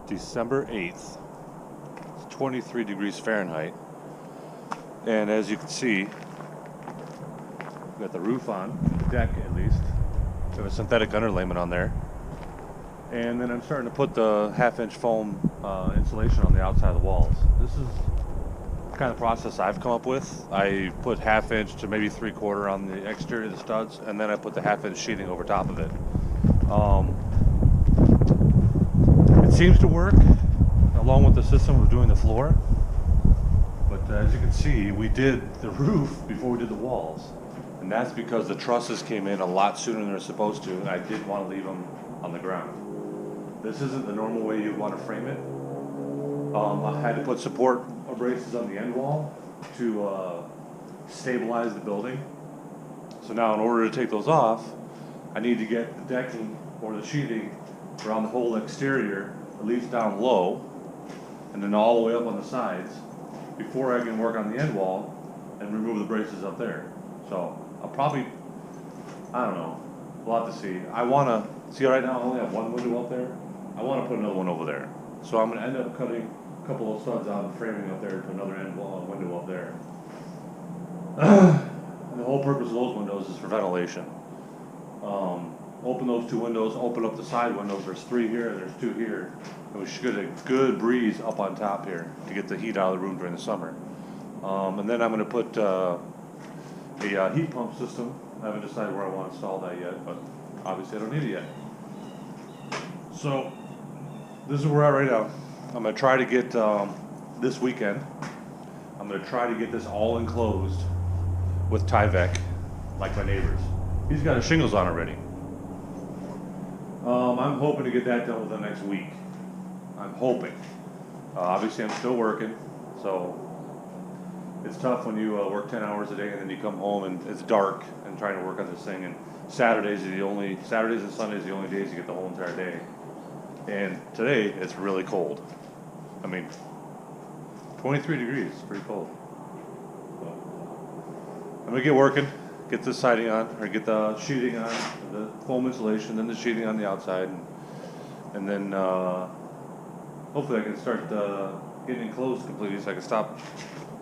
December 8th. It's 23 degrees Fahrenheit. And as you can see, we got the roof on, the deck at least. We have a synthetic underlayment on there. And then I'm starting to put the half-inch foam insulation on the outside of the walls. This is the kind of process I've come up with. I put half-inch to maybe 3/4 on the exterior of the studs, and then I put the half-inch sheeting over top of it. It seems to work, along with the system of doing the floor. But as you can see, we did the roof before we did the walls. And that's because the trusses came in a lot sooner than they're supposed to, and I didn't want to leave them on the ground. This isn't the normal way you'd want to frame it. I had to put support braces on the end wall to stabilize the building. So now in order to take those off, I need to get the decking or the sheeting around the whole exterior, at least down low, and then all the way up on the sides before I can work on the end wall and remove the braces up there. So I'll probably, I don't know, we'll have to see. I want to, see right now I only have one window up there. I want to put another one over there. So I'm going to end up cutting a couple of studs out and framing up there to another end wall window up there. And the whole purpose of those windows is for ventilation. Open those two windows, open up the side windows. There's 3 here, there's 2 here. And we should get a good breeze up on top here to get the heat out of the room during the summer. And then I'm going to put a heat pump system. I haven't decided where I want to install that yet, but obviously I don't need it yet. So this is where we're at right now. I'm going to try to get this weekend. I'm going to try to get this all enclosed with Tyvek, like my neighbors. He's got his shingles on already. I'm hoping to get that done within the next week. I'm hoping. Obviously, I'm still working, so it's tough when you work 10 hours a day and then you come home and it's dark and trying to work on this thing. And Saturdays and Sundays are the only days you get the whole entire day. And today it's really cold. I mean, 23 degrees, pretty cold. So, I'm gonna get working. Get the siding on, or get the sheeting on, the foam insulation, then the sheeting on the outside, and then hopefully I can start getting enclosed completely so I can stop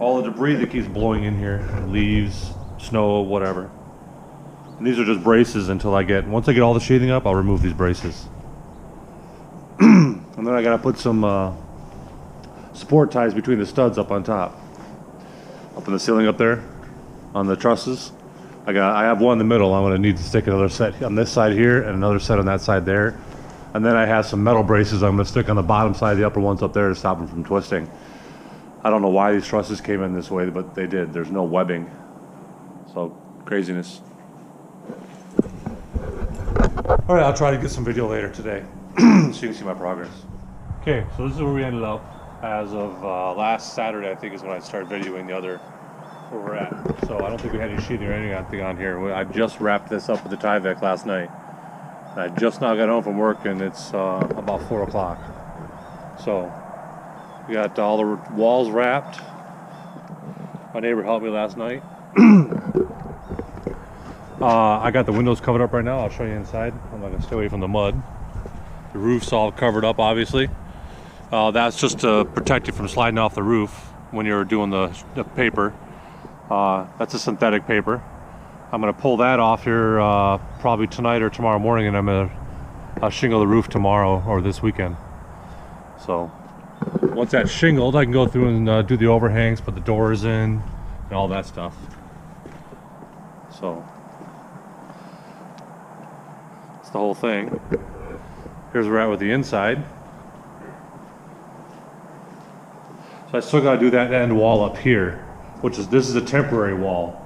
all the debris that keeps blowing in here, leaves, snow, whatever. And these are just braces until once I get all the sheeting up, I'll remove these braces. And then I gotta put some support ties between the studs up on top, up in the ceiling up there, on the trusses. I have one in the middle. I'm going to need to stick another set on this side here and another set on that side there. And then I have some metal braces I'm going to stick on the bottom side, the upper ones up there to stop them from twisting. I don't know why these trusses came in this way, but they did. There's no webbing. So, craziness. All right, I'll try to get some video later today so you can see my progress. Okay, so this is where we ended up. As of last Saturday, I think is when I started videoing the other where we're at. So I don't think we had any sheeting or anything on here. I just wrapped this up with the Tyvek last night. I just now got home from work and it's about 4 o'clock. So we got all the walls wrapped. My neighbor helped me last night. I got the windows covered up right now. I'll show you inside. I'm not gonna stay away from the mud. The roof's all covered up, obviously. That's just to protect you from sliding off the roof when you're doing the paper. That's a synthetic paper. I'm going to pull that off here probably tonight or tomorrow morning, and I'm going to shingle the roof tomorrow or this weekend. So once that's shingled, I can go through and do the overhangs, put the doors in, and all that stuff. So that's the whole thing. Here's where we're at with the inside. So I still got to do that end wall up here, this is a temporary wall.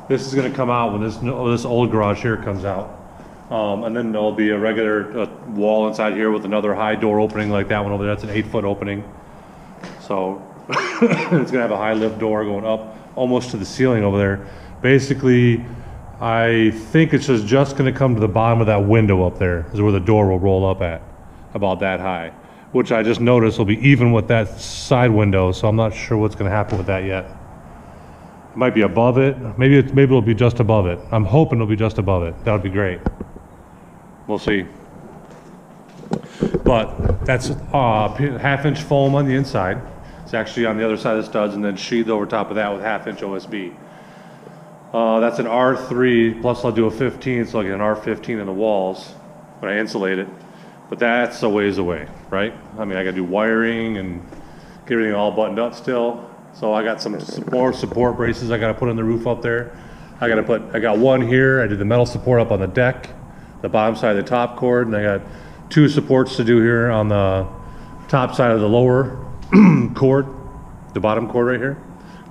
This is going to come out when this old garage here comes out. And then there'll be a regular wall inside here with another high door opening like that one over there. That's an 8-foot opening. So it's going to have a high lift door going up almost to the ceiling over there. Basically, I think it's just going to come to the bottom of that window up there is where the door will roll up at, about that high, which I just noticed will be even with that side window. So I'm not sure what's going to happen with that yet. It might be above it. Maybe it'll be just above it. I'm hoping it'll be just above it. That would be great. We'll see. But that's half-inch foam on the inside. It's actually on the other side of the studs, and then sheathed over top of that with half-inch OSB. That's an R3, plus I'll do a 15, so I'll get an R15 in the walls when I insulate it. But that's a ways away, right? I mean, I gotta do wiring and get everything all buttoned up still. So I got some more support braces I gotta put on the roof up there. I got one here. I did the metal support up on the deck, the bottom side of the top cord, and I got 2 supports to do here on the top side of the lower cord, the bottom cord right here.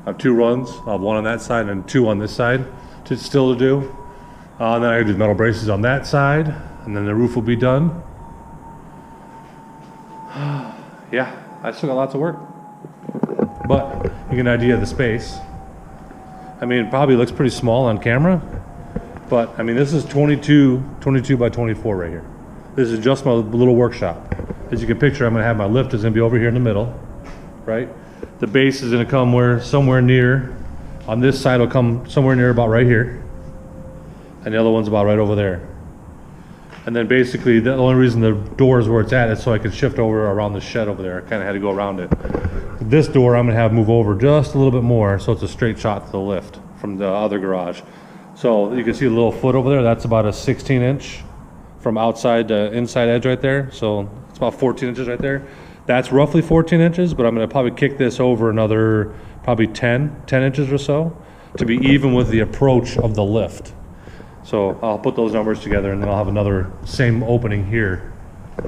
I have 2 runs. I have 1 on that side and 2 on this side to do. And then I do the metal braces on that side, and then the roof will be done. Yeah, I still got lots of work. But you get an idea of the space. I mean, it probably looks pretty small on camera, but I mean, this is 22 by 24 right here. This is just my little workshop. As you can picture, I'm gonna have my lift is gonna be over here in the middle, right? The base is gonna come somewhere near, on this side will come somewhere near about right here. And the other one's about right over there. And then basically, the only reason the door is where it's at is so I can shift over around the shed over there. I kind of had to go around it. This door I'm gonna have move over just a little bit more so it's a straight shot to the lift from the other garage. So you can see the little foot over there, that's about a 16-inch from outside to inside edge right there. So it's about 14 inches right there. That's roughly 14 inches, but I'm gonna probably kick this over another probably 10 inches or so to be even with the approach of the lift. So I'll put those numbers together and then I'll have another same opening here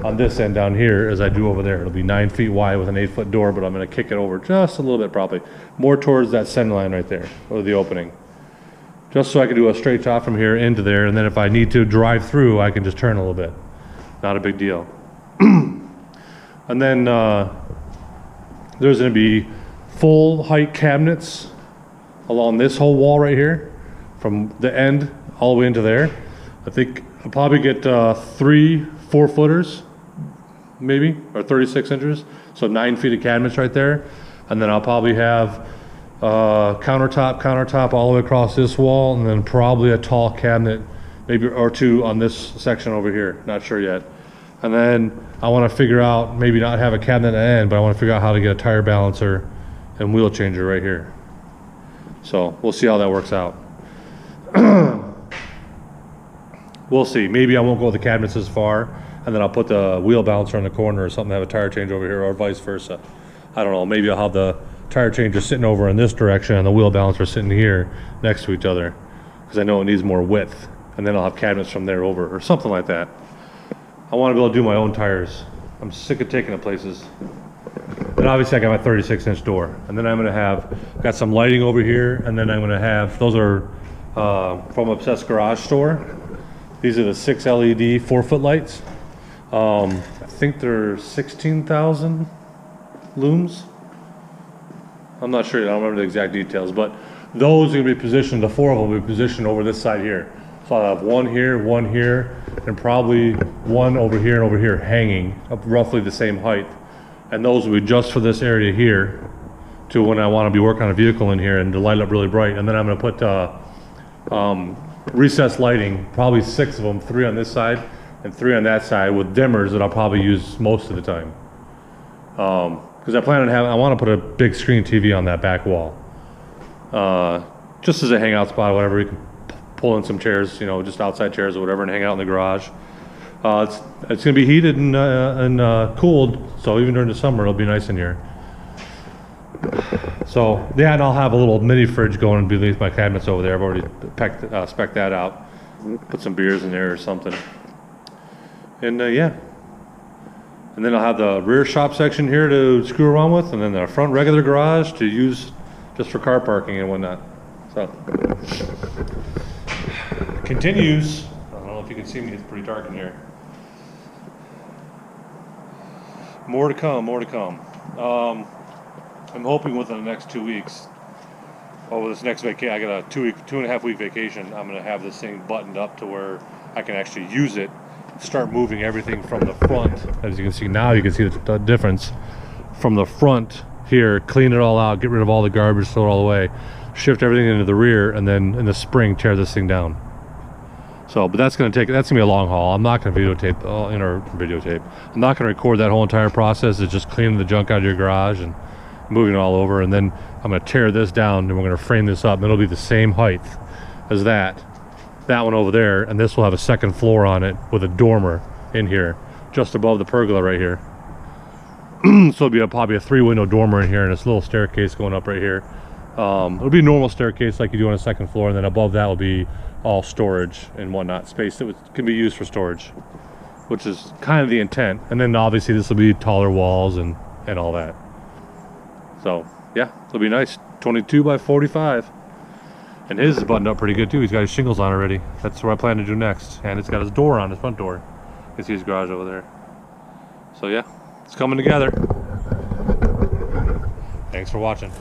on this end down here as I do over there. It'll be 9 feet wide with an 8-foot door, but I'm gonna kick it over just a little bit probably, more towards that center line right there, or the opening. Just so I can do a straight shot from here into there, and then if I need to drive through, I can just turn a little bit. Not a big deal. And then there's gonna be full height cabinets along this whole wall right here, from the end all the way into there. I think I'll probably get 3 4-footers, maybe, or 36 inches. So 9 feet of cabinets right there. And then I'll probably have countertop all the way across this wall, and then probably a tall cabinet, maybe or 2 on this section over here. Not sure yet. And then I want to figure out, maybe not have a cabinet at the end, but I want to figure out how to get a tire balancer and wheel changer right here. So we'll see how that works out. We'll see. Maybe I won't go with the cabinets as far, and then I'll put the wheel balancer in the corner or something, have a tire change over here, or vice versa. I don't know. Maybe I'll have the tire changer sitting over in this direction and the wheel balancer sitting here next to each other, because I know it needs more width, and then I'll have cabinets from there over or something like that. I want to be able to do my own tires. I'm sick of taking it places. And obviously I got my 36-inch door, and then I'm going to have got some lighting over here, and then I'm going to have, those are from Obsessed Garage Store. These are the 6 LED 4-foot lights. I think they're 16,000 looms. I'm not sure, I don't remember the exact details, but those are gonna be positioned, the 4 of them will be positioned over this side here. So I'll have one here, and probably one over here hanging up roughly the same height. And those will be just for this area here to when I wanna be working on a vehicle in here and to light up really bright. And then I'm gonna put recessed lighting, probably 6 of them, 3 on this side and 3 on that side with dimmers that I'll probably use most of the time. Because I want to put a big screen TV on that back wall. Just as a hangout spot or whatever. You can pull in some chairs, you know, just outside chairs or whatever, and hang out in the garage. It's going to be heated and cooled, so even during the summer it'll be nice in here. So yeah, and I'll have a little mini fridge going and beneath my cabinets over there. I've already spec'd that out. Put some beers in there or something. And yeah. And then I'll have the rear shop section here to screw around with, and then the front regular garage to use just for car parking and whatnot. So continues. I don't know if you can see me, it's pretty dark in here. More to come. I'm hoping within the next 2 weeks, over this next vacation, I got a 2.5 week vacation, I'm gonna have this thing buttoned up to where I can actually use it, start moving everything from the front. As you can see now, you can see the difference from the front here, clean it all out, get rid of all the garbage, throw it all away, shift everything into the rear, and then in the spring, tear this thing down. So, but that's gonna be a long haul. I'm not gonna videotape, I'm not gonna record that whole entire process. It's just cleaning the junk out of your garage and moving it all over. And then I'm gonna tear this down and we're gonna frame this up. And it'll be the same height as that one over there. And this will have a second floor on it with a dormer in here, just above the pergola right here. So it'll be probably a 3-window dormer in here and this little staircase going up right here. It'll be a normal staircase like you do on a second floor, and then above that will be all storage and whatnot, space that can be used for storage, which is kind of the intent. And then obviously this will be taller walls and all that. So yeah, it'll be nice. 22 by 45. And his is buttoned up pretty good too. He's got his shingles on already. That's what I plan to do next. And it's got his door on, his front door. You can see his garage over there. So yeah, it's coming together. Thanks for watching.